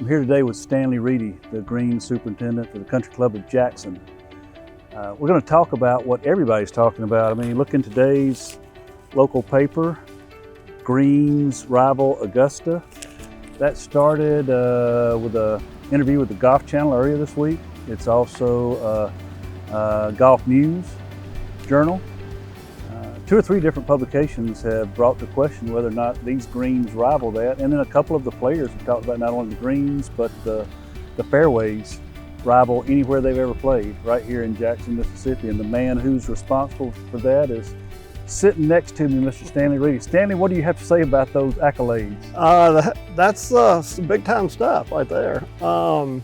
I'm here today with Stanley Reedy, the Green Superintendent for the Country Club of Jackson. We're going to talk about what everybody's talking about. I mean, look in today's local paper, Green's rival Augusta. That started with an interview with the Golf Channel earlier this week. It's also Golf News Journal. 2 or 3 different publications have brought to question whether or not these greens rival that. And then a couple of the players have talked about not only the greens, but the fairways rival anywhere they've ever played, right here in Jackson, Mississippi. And the man who's responsible for that is sitting next to me, Mr. Stanley Reedy. Stanley, what do you have to say about those accolades? That's some big time stuff right there. You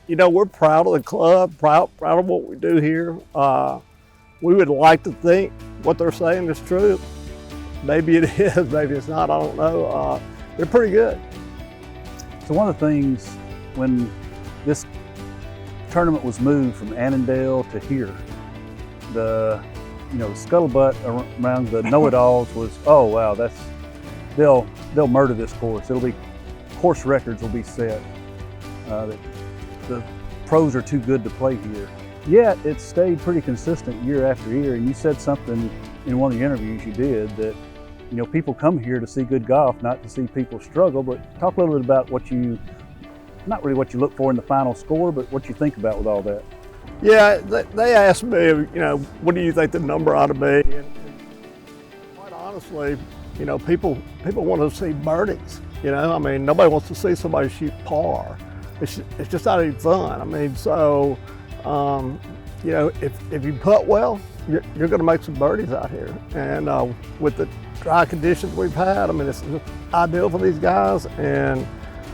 know, we're proud of the club, proud of what we do here. We would like to think what they're saying is true. Maybe it is, maybe it's not, I don't know. They're pretty good. So one of the things when this tournament was moved from Annandale to here, the scuttlebutt around the know-it-alls was, oh wow, they'll murder this course. Course records will be set. The pros are too good to play here. Yet it stayed pretty consistent year after year. And you said something in one of the interviews you did that, people come here to see good golf, not to see people struggle. But talk a little bit about not really what you look for in the final score, but what you think about with all that. Yeah, they asked me, what do you think the number ought to be? And quite honestly, people want to see birdies. I mean, nobody wants to see somebody shoot par. It's just not any fun. I mean, so. If you putt well, you're going to make some birdies out here. And with the dry conditions we've had, I mean, it's ideal for these guys. And,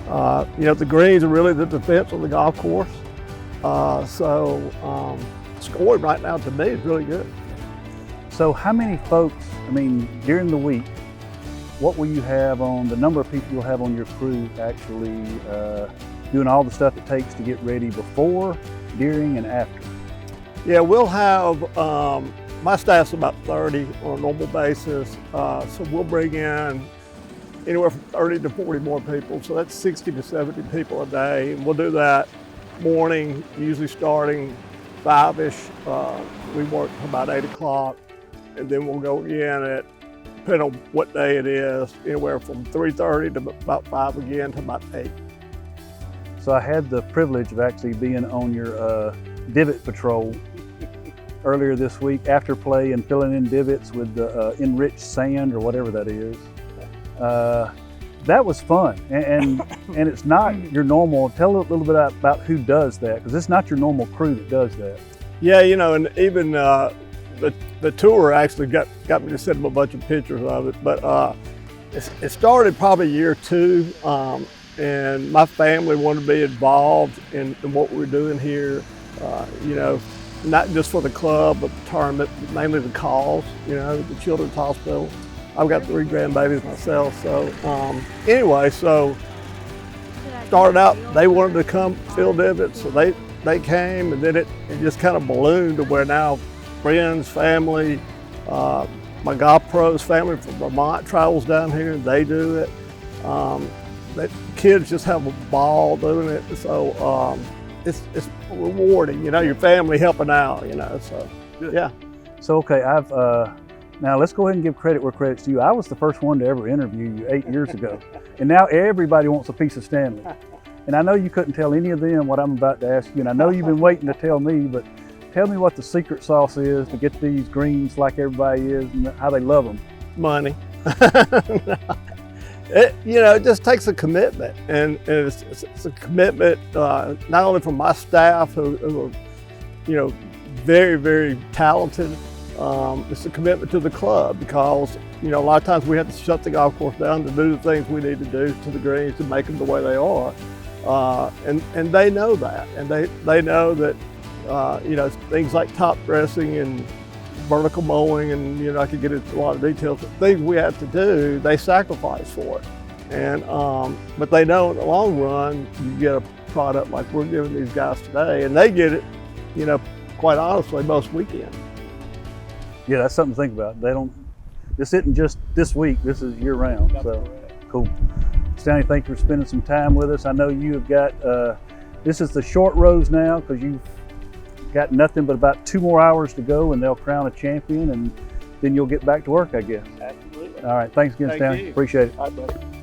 the greens are really the defense of the golf course. Scoring right now to me is really good. So how many folks, during the week, what will you have on, the number of people you'll have on your crew actually doing all the stuff it takes to get ready before, during, and after? Yeah, we'll have, my staff's about 30 on a normal basis, so we'll bring in anywhere from 30 to 40 more people, so that's 60 to 70 people a day, and we'll do that morning, usually starting 5-ish. We work till about 8 o'clock, and then we'll go again at, depending on what day it is, anywhere from 3:30 to about 5 again to about 8. So I had the privilege of actually being on your divot patrol earlier this week after play and filling in divots with the enriched sand or whatever that is. That was fun, and it's not your normal. Tell a little bit about who does that, because it's not your normal crew that does that. Yeah, and even the tour actually got me to send them a bunch of pictures of it, but it started probably year 2. And my family wanted to be involved in what we're doing here, not just for the club, but the tournament, mainly the cause, the Children's Hospital. I've got 3 grandbabies myself, so anyway, so started out, they wanted to come fill divots, so they came, and then it just kind of ballooned to where now friends, family, my golf pros family from Vermont travels down here, and they do it. That kids just have a ball doing it, so it's rewarding, your family helping out, so good. Yeah. So okay, now let's go ahead and give credit where credit's due. I was the first one to ever interview you 8 years ago, and now everybody wants a piece of Stanley. And I know you couldn't tell any of them what I'm about to ask you, and I know you've been waiting to tell me, but tell me what the secret sauce is to get these greens like everybody is and how they love them. Money. It just takes a commitment, and it's a commitment not only from my staff who are, very, very talented. It's a commitment to the club because, a lot of times we have to shut the golf course down to do the things we need to do to the greens to make them the way they are. And they know that, and they know that, things like top dressing and vertical mowing, and I could get into a lot of details, but things we have to do, they sacrifice for it. And but they know in the long run, you get a product like we're giving these guys today, and they get it, quite honestly, most weekends. Yeah, that's something to think about. This isn't just this week, this is year round. So cool. Stanley, thank you for spending some time with us. I know you have got, this is the short rows now because you've got nothing but about 2 more hours to go and they'll crown a champion and then you'll get back to work, I guess. Absolutely. All right, thanks again, Thank Stanley. you. Appreciate it. All right, buddy.